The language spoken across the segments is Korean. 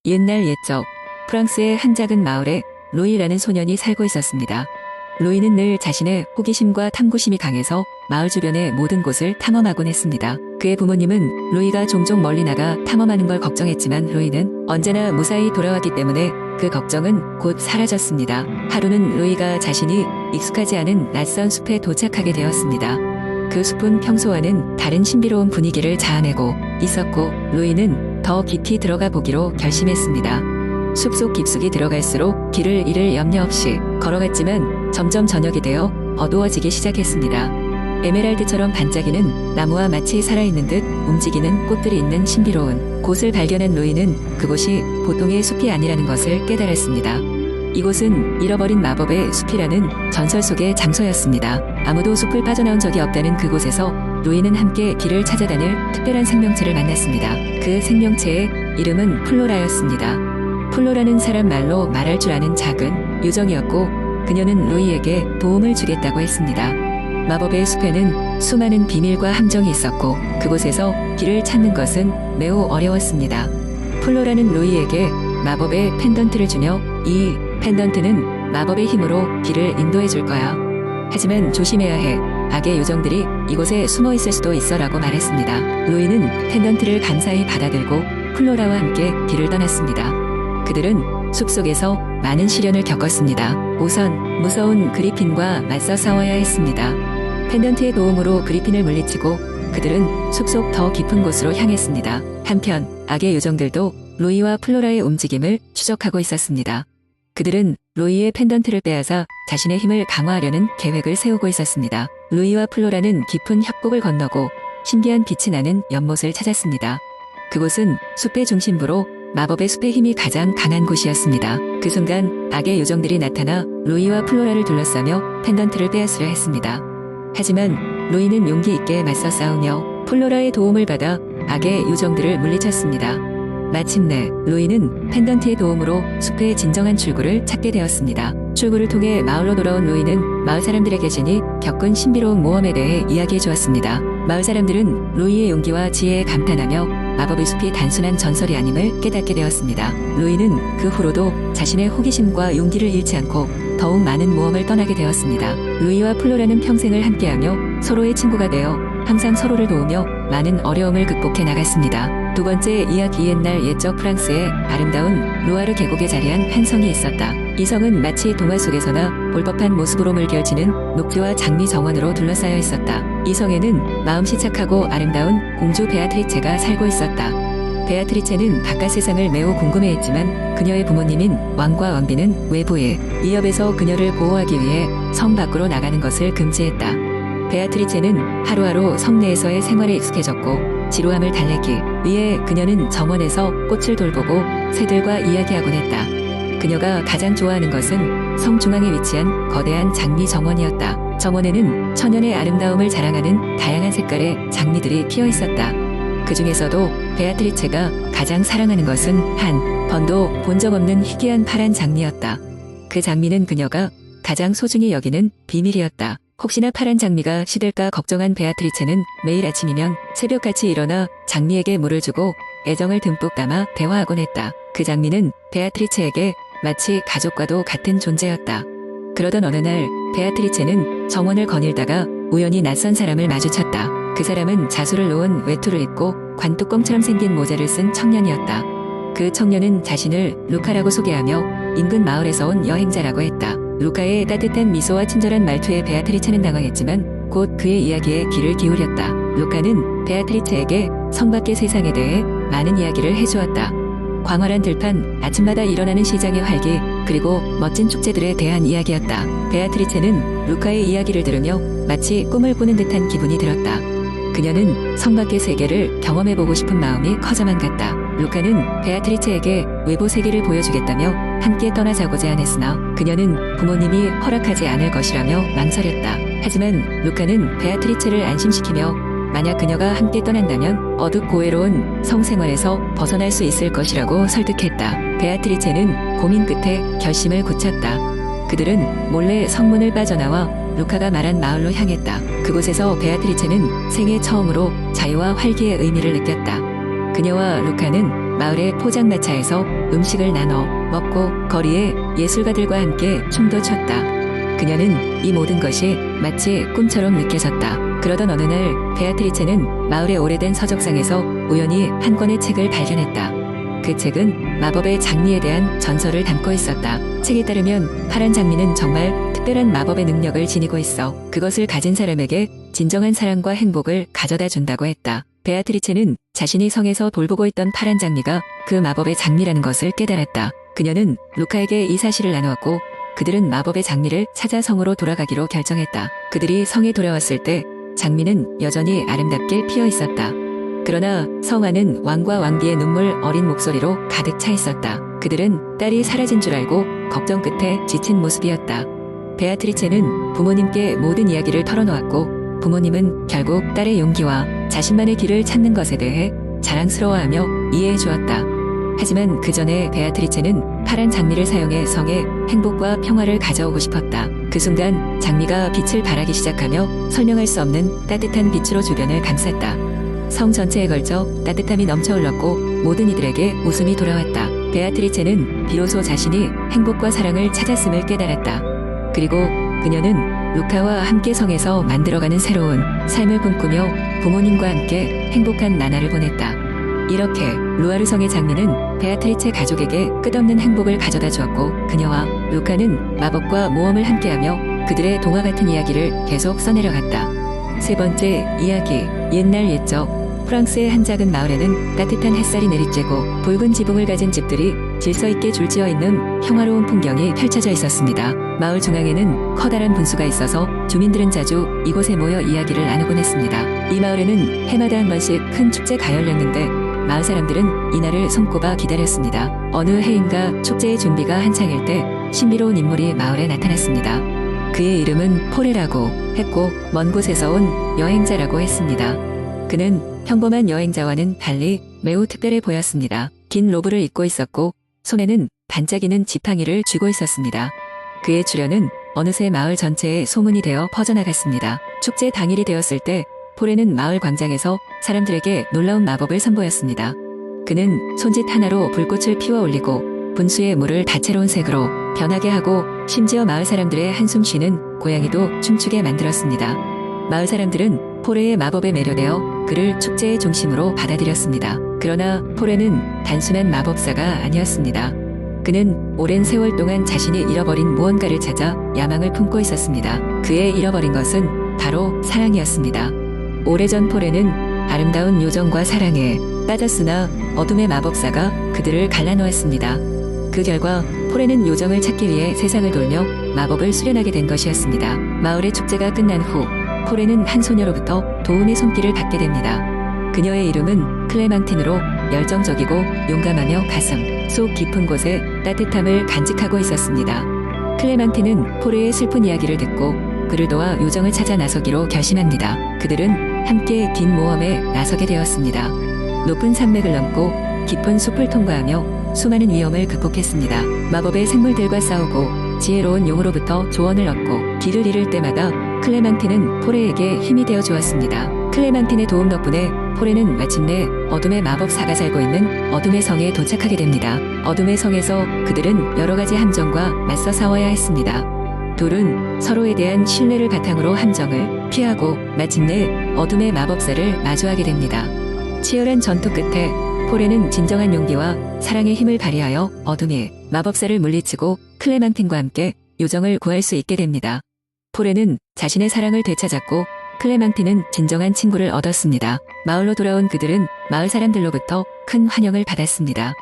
옛날 옛적 프랑스의 한 작은 마을에 루이라는 소년이 살고 있었습니다. 루이는 늘 자신의 호기심과 탐구심이 강해서 마을 주변의 모든 곳을 탐험하곤 했습니다. 그의 부모님은 루이가 종종 멀리 나가 탐험하는 걸 걱정했지만 루이는 언제나 무사히 돌아왔기 때문에 그 걱정은 곧 사라졌습니다. 하루는 루이가 자신이 익숙하지 않은 낯선 숲에 도착하게 되었습니다. 그 숲은 평소와는 다른 신비로운 분위기를 자아내고 있었고 루이는 더 깊이 들어가 보기로 결심했습니다. 숲속 깊숙이 들어갈수록 길을 잃을 염려 없이 걸어갔지만 점점 저녁이 되어 어두워지기 시작했습니다. 에메랄드처럼 반짝이는 나무와 마치 살아있는 듯 움직이는 꽃들이 있는 신비로운 곳을 발견한 루이는 그곳이 보통의 숲이 아니라는 것을 깨달았습니다. 이곳은 잃어버린 마법의 숲이라는 전설 속의 장소였습니다. 아무도 숲을 빠져나온 적이 없다는 그곳에서 루이는 함께 길을 찾아다닐 특별한 생명체를 만났습니다. 그 생명체의 이름은 플로라였습니다. 플로라는 사람 말로 말할 줄 아는 작은 요정이었고 그녀는 루이에게 도움을 주겠다고 했습니다. 마법의 숲에는 수많은 비밀과 함정이 있었고 그곳에서 길을 찾는 것은 매우 어려웠습니다. 플로라는 루이에게 마법의 펜던트를 주며 이 펜던트는 마법의 힘으로 길을 인도해 줄 거야. 하지만 조심해야 해. 악의 요정들이 이곳에 숨어 있을 수도 있어 라고 말했습니다. 루이는 펜던트를 감사히 받아들고 플로라와 함께 길을 떠났습니다. 그들은 숲속에서 많은 시련을 겪었습니다. 우선 무서운 그리핀과 맞서 싸워야 했습니다. 펜던트의 도움으로 그리핀을 물리치고 그들은 숲속 더 깊은 곳으로 향했습니다. 한편 악의 요정들도 루이와 플로라의 움직임을 추적하고 있었습니다. 그들은 루이의 펜던트를 빼앗아 자신의 힘을 강화하려는 계획을 세우고 있었습니다. 루이와 플로라는 깊은 협곡을 건너고 신비한 빛이 나는 연못을 찾았습니다. 그곳은 숲의 중심부로 마법의 숲의 힘이 가장 강한 곳이었습니다. 그 순간 악의 요정들이 나타나 루이와 플로라를 둘러싸며 펜던트를 빼앗으려 했습니다. 하지만 루이는 용기 있게 맞서 싸우며 플로라의 도움을 받아 악의 요정들을 물리쳤습니다. 마침내 루이는 펜던트의 도움으로 숲의 진정한 출구를 찾게 되었습니다. 출구를 통해 마을로 돌아온 루이는 마을 사람들에게 진이 겪은 신비로운 모험에 대해 이야기해 주었습니다. 마을 사람들은 루이의 용기와 지혜에 감탄하며 마법의 숲이 단순한 전설이 아님을 깨닫게 되었습니다. 루이는 그 후로도 자신의 호기심과 용기를 잃지 않고 더욱 많은 모험을 떠나게 되었습니다. 루이와 플로라는 평생을 함께하며 서로의 친구가 되어 항상 서로를 도우며 많은 어려움을 극복해 나갔습니다. 두 번째 이야기 옛날 옛적 프랑스의 아름다운 루아르 계곡에 자리한 한 성이 있었다. 이 성은 마치 동화 속에서나 볼 법한 모습으로 물결치는 녹지와 장미 정원으로 둘러싸여 있었다. 이 성에는 마음씨 착하고 아름다운 공주 베아트리체가 살고 있었다. 베아트리체는 바깥 세상을 매우 궁금해했지만 그녀의 부모님인 왕과 왕비는 외부의 위협에서 그녀를 보호하기 위해 성 밖으로 나가는 것을 금지했다. 베아트리체는 하루하루 성 내에서의 생활에 익숙해졌고 지루함을 달래기 위해 그녀는 정원에서 꽃을 돌보고 새들과 이야기하곤 했다. 그녀가 가장 좋아하는 것은 성 중앙에 위치한 거대한 장미 정원이었다. 정원에는 천연의 아름다움을 자랑하는 다양한 색깔의 장미들이 피어 있었다. 그 중에서도 베아트리체가 가장 사랑하는 것은 한 번도 본 적 없는 희귀한 파란 장미였다. 그 장미는 그녀가 가장 소중히 여기는 비밀이었다. 혹시나 파란 장미가 시들까 걱정한 베아트리체는 매일 아침이면 새벽같이 일어나 장미에게 물을 주고 애정을 듬뿍 담아 대화하곤 했다. 그 장미는 베아트리체에게 마치 가족과도 같은 존재였다. 그러던 어느 날 베아트리체는 정원을 거닐다가 우연히 낯선 사람을 마주쳤다. 그 사람은 자수를 놓은 외투를 입고 관뚜껑처럼 생긴 모자를 쓴 청년이었다. 그 청년은 자신을 루카라고 소개하며 인근 마을에서 온 여행자라고 했다. 루카의 따뜻한 미소와 친절한 말투에 베아트리체는 당황했지만 곧 그의 이야기에 귀를 기울였다. 루카는 베아트리체에게 성 밖의 세상에 대해 많은 이야기를 해주었다. 광활한 들판, 아침마다 일어나는 시장의 활기, 그리고 멋진 축제들에 대한 이야기였다. 베아트리체는 루카의 이야기를 들으며 마치 꿈을 꾸는 듯한 기분이 들었다. 그녀는 성 밖의 세계를 경험해보고 싶은 마음이 커져만 갔다. 루카는 베아트리체에게 외부 세계를 보여주겠다며 함께 떠나자고 제안했으나 그녀는 부모님이 허락하지 않을 것이라며 망설였다. 하지만 루카는 베아트리체를 안심시키며 만약 그녀가 함께 떠난다면 어둡고외로운 성생활에서 벗어날 수 있을 것이라고 설득했다. 베아트리체는 고민 끝에 결심을 굳혔다. 그들은 몰래 성문을 빠져나와 루카가 말한 마을로 향했다. 그곳에서 베아트리체는 생애 처음으로 자유와 활기의 의미를 느꼈다. 그녀와 루카는 마을의 포장마차에서 음식을 나눠 먹고 거리에 예술가들과 함께 춤도 췄다. 그녀는 이 모든 것이 마치 꿈처럼 느껴졌다. 그러던 어느 날 베아트리체는 마을의 오래된 서적상에서 우연히 한 권의 책을 발견했다. 그 책은 마법의 장미에 대한 전설을 담고 있었다. 책에 따르면 파란 장미는 정말 특별한 마법의 능력을 지니고 있어 그것을 가진 사람에게 진정한 사랑과 행복을 가져다 준다고 했다. 베아트리체는 자신이 성에서 돌보고 있던 파란 장미가 그 마법의 장미라는 것을 깨달았다. 그녀는 루카에게 이 사실을 나누었고 그들은 마법의 장미를 찾아 성으로 돌아가기로 결정했다. 그들이 성에 돌아왔을 때 장미는 여전히 아름답게 피어 있었다. 그러나 성 안은 왕과 왕비의 눈물 어린 목소리로 가득 차 있었다. 그들은 딸이 사라진 줄 알고 걱정 끝에 지친 모습이었다. 베아트리체는 부모님께 모든 이야기를 털어놓았고 부모님은 결국 딸의 용기와 자신만의 길을 찾는 것에 대해 자랑스러워하며 이해해 주었다. 하지만 그 전에 베아트리체는 파란 장미를 사용해 성에 행복과 평화를 가져오고 싶었다. 그 순간 장미가 빛을 발하기 시작하며 설명할 수 없는 따뜻한 빛으로 주변을 감쌌다. 성 전체에 걸쳐 따뜻함이 넘쳐 흘렀고 모든 이들에게 웃음이 돌아왔다. 베아트리체는 비로소 자신이 행복과 사랑을 찾았음을 깨달았다. 그리고 그녀는 루카와 함께 성에서 만들어가는 새로운 삶을 꿈꾸며 부모님과 함께 행복한 나날을 보냈다. 이렇게 루아르 성의 장미는 베아트리체 가족에게 끝없는 행복을 가져다 주었고 그녀와 루카는 마법과 모험을 함께하며 그들의 동화 같은 이야기를 계속 써내려갔다. 세 번째 이야기, 옛날 옛적 프랑스의 한 작은 마을에는 따뜻한 햇살이 내리쬐고 붉은 지붕을 가진 집들이 질서있게 줄지어 있는 평화로운 풍경이 펼쳐져 있었습니다. 마을 중앙에는 커다란 분수가 있어서 주민들은 자주 이곳에 모여 이야기를 나누곤 했습니다. 이 마을에는 해마다 한 번씩 큰 축제가 열렸는데 마을 사람들은 이날을 손꼽아 기다렸습니다. 어느 해인가 축제의 준비가 한창일 때 신비로운 인물이 마을에 나타났습니다. 그의 이름은 포레라고 했고 먼 곳에서 온 여행자라고 했습니다. 그는 평범한 여행자와는 달리 매우 특별해 보였습니다. 긴 로브를 입고 있었고 손에는 반짝이는 지팡이를 쥐고 있었습니다. 그의 출현은 어느새 마을 전체에 소문이 되어 퍼져나갔습니다. 축제 당일이 되었을 때 포레는 마을 광장에서 사람들에게 놀라운 마법을 선보였습니다. 그는 손짓 하나로 불꽃을 피워 올리고 분수의 물을 다채로운 색으로 변하게 하고 심지어 마을 사람들의 한숨 쉬는 고양이도 춤추게 만들었습니다. 마을 사람들은 포레의 마법에 매료되어 그를 축제의 중심으로 받아들였습니다. 그러나 포레는 단순한 마법사가 아니었습니다. 그는 오랜 세월 동안 자신이 잃어버린 무언가를 찾아 야망을 품고 있었습니다. 그의 잃어버린 것은 바로 사랑이었습니다. 오래전 포레는 아름다운 요정과 사랑에 빠졌으나 어둠의 마법사가 그들을 갈라놓았습니다. 그 결과 포레는 요정을 찾기 위해 세상을 돌며 마법을 수련하게 된 것이었습니다. 마을의 축제가 끝난 후 포레는 한 소녀로부터 도움의 손길을 받게 됩니다. 그녀의 이름은 클레망틴으로 열정적이고 용감하며 가슴 속 깊은 곳에 따뜻함을 간직하고 있었습니다. 클레망틴은 포레의 슬픈 이야기를 듣고 그를 도와 요정을 찾아 나서기로 결심합니다. 그들은 함께 긴 모험에 나서게 되었습니다. 높은 산맥을 넘고 깊은 숲을 통과하며 수많은 위험을 극복했습니다. 마법의 생물들과 싸우고 지혜로운 용으로부터 조언을 얻고 길을 잃을 때마다 클레망틴은 포레에게 힘이 되어 주었습니다. 클레망틴의 도움 덕분에 포레는 마침내 어둠의 마법사가 살고 있는 어둠의 성에 도착하게 됩니다. 어둠의 성에서 그들은 여러 가지 함정과 맞서 싸워야 했습니다. 둘은 서로에 대한 신뢰를 바탕으로 함정을 피하고 마침내 어둠의 마법사를 마주하게 됩니다. 치열한 전투 끝에 포레는 진정한 용기와 사랑의 힘을 발휘하여 어둠의 마법사를 물리치고 클레망틴과 함께 요정을 구할 수 있게 됩니다. 포레는 자신의 사랑을 되찾았고 클레망틴은 진정한 친구를 얻었습니다. 마을로 돌아온 그들은 마을 사람들로부터 큰 환영을 받았습니다.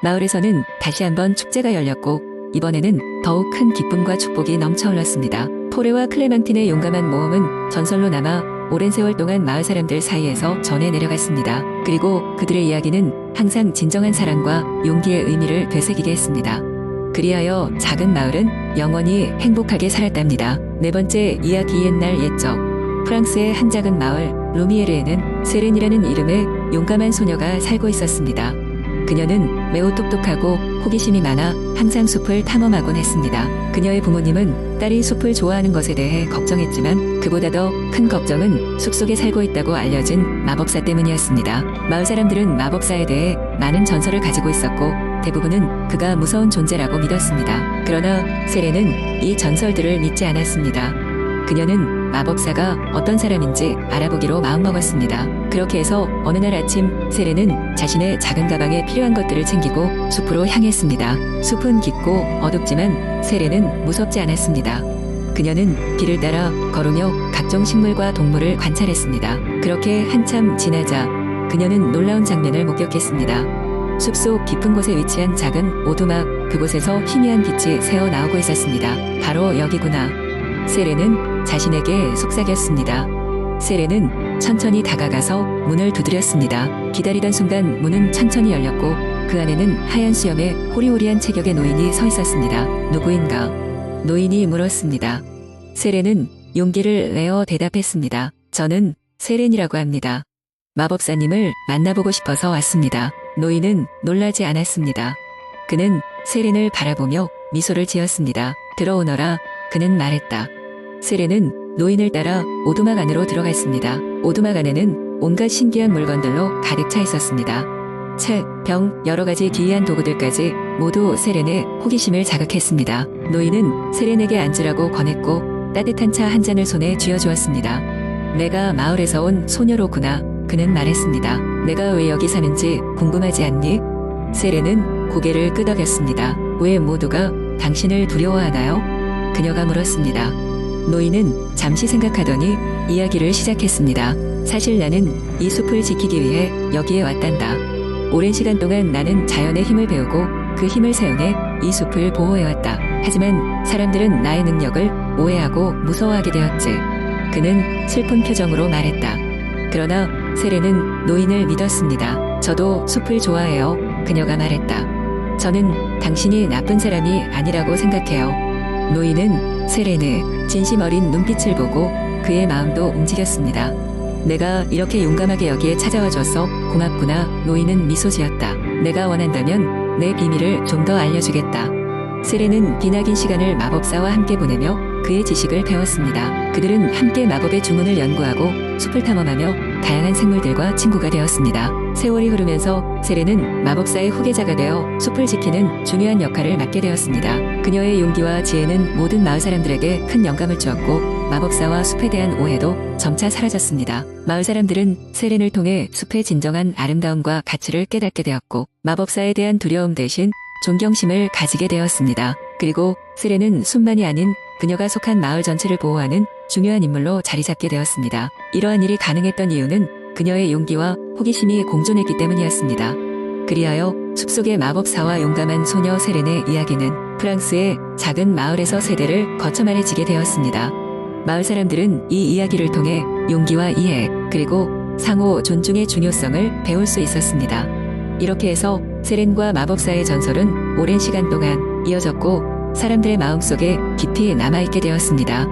마을에서는 다시 한번 축제가 열렸고 이번에는 더욱 큰 기쁨과 축복이 넘쳐 흘렀습니다. 포레와 클레망틴의 용감한 모험은 전설로 남아 오랜 세월 동안 마을 사람들 사이에서 전해 내려갔습니다. 그리고 그들의 이야기는 항상 진정한 사랑과 용기의 의미를 되새기게 했습니다. 그리하여 작은 마을은 영원히 행복하게 살았답니다. 네 번째 이야기, 옛날 옛적 프랑스의 한 작은 마을 루미에르에는 세렌이라는 이름의 용감한 소녀가 살고 있었습니다. 그녀는 매우 똑똑하고 호기심이 많아 항상 숲을 탐험하곤 했습니다. 그녀의 부모님은 딸이 숲을 좋아하는 것에 대해 걱정했지만 그보다 더 큰 걱정은 숲속에 살고 있다고 알려진 마법사 때문이었습니다. 마을 사람들은 마법사에 대해 많은 전설을 가지고 있었고 대부분은 그가 무서운 존재라고 믿었습니다. 그러나 세레는 이 전설들을 믿지 않았습니다. 그녀는 마법사가 어떤 사람인지 알아보기로 마음먹었습니다. 그렇게 해서 어느 날 아침 세레는 자신의 작은 가방에 필요한 것들을 챙기고 숲으로 향했습니다. 숲은 깊고 어둡지만 세레는 무섭지 않았습니다. 그녀는 길을 따라 걸으며 각종 식물과 동물을 관찰했습니다. 그렇게 한참 지나자 그녀는 놀라운 장면을 목격했습니다. 숲속 깊은 곳에 위치한 작은 오두막, 그곳에서 희미한 빛이 새어 나오고 있었습니다. 바로 여기구나. 세레는 자신에게 속삭였습니다. 세레는 천천히 다가가서 문을 두드렸습니다. 기다리던 순간 문은 천천히 열렸고 그 안에는 하얀 수염에 호리호리한 체격의 노인이 서 있었습니다. 누구인가? 노인이 물었습니다. 세레는 용기를 내어 대답했습니다. 저는 세렌이라고 합니다. 마법사님을 만나보고 싶어서 왔습니다. 노인은 놀라지 않았습니다. 그는 세렌을 바라보며 미소를 지었습니다. 들어오너라. 그는 말했다. 세렌은 노인을 따라 오두막 안으로 들어갔습니다. 오두막 안에는 온갖 신기한 물건들로 가득 차 있었습니다. 책, 병, 여러 가지 기이한 도구들까지 모두 세렌의 호기심을 자극했습니다. 노인은 세렌에게 앉으라고 권했고 따뜻한 차 한 잔을 손에 쥐어주었습니다. 내가 마을에서 온 소녀로구나. 그는 말했습니다. 내가 왜 여기 사는지 궁금하지 않니? 세렌은 고개를 끄덕였습니다. 왜 모두가 당신을 두려워하나요? 그녀가 물었습니다. 노인은 잠시 생각하더니 이야기를 시작했습니다. 사실 나는 이 숲을 지키기 위해 여기에 왔단다. 오랜 시간 동안 나는 자연의 힘을 배우고 그 힘을 사용해 이 숲을 보호해왔다. 하지만 사람들은 나의 능력을 오해하고 무서워하게 되었지. 그는 슬픈 표정으로 말했다. 그러나 세레는 노인을 믿었습니다. 저도 숲을 좋아해요. 그녀가 말했다. 저는 당신이 나쁜 사람이 아니라고 생각해요. 노인은 세렌의 진심 어린 눈빛을 보고 그의 마음도 움직였습니다. 내가 이렇게 용감하게 여기에 찾아와줘서 고맙구나. 노인은 미소 지었다. 내가 원한다면 내 비밀을 좀 더 알려주겠다. 세렌은 기나긴 시간을 마법사와 함께 보내며 그의 지식을 배웠습니다. 그들은 함께 마법의 주문을 연구하고 숲을 탐험하며 다양한 생물들과 친구가 되었습니다. 세월이 흐르면서 세렌은 마법사의 후계자가 되어 숲을 지키는 중요한 역할을 맡게 되었습니다. 그녀의 용기와 지혜는 모든 마을 사람들에게 큰 영감을 주었고 마법사와 숲에 대한 오해도 점차 사라졌습니다. 마을 사람들은 세렌을 통해 숲의 진정한 아름다움과 가치를 깨닫게 되었고 마법사에 대한 두려움 대신 존경심을 가지게 되었습니다. 그리고 세렌은 숲만이 아닌 그녀가 속한 마을 전체를 보호하는 중요한 인물로 자리 잡게 되었습니다. 이러한 일이 가능했던 이유는 그녀의 용기와 호기심이 공존했기 때문이었습니다. 그리하여 숲속의 마법사와 용감한 소녀 세렌의 이야기는 프랑스의 작은 마을에서 세대를 거쳐 말해지게 되었습니다. 마을 사람들은 이 이야기를 통해 용기와 이해, 그리고 상호 존중의 중요성을 배울 수 있었습니다. 이렇게 해서 세렌과 마법사의 전설은 오랜 시간 동안 이어졌고 사람들의 마음속에 깊이 남아있게 되었습니다.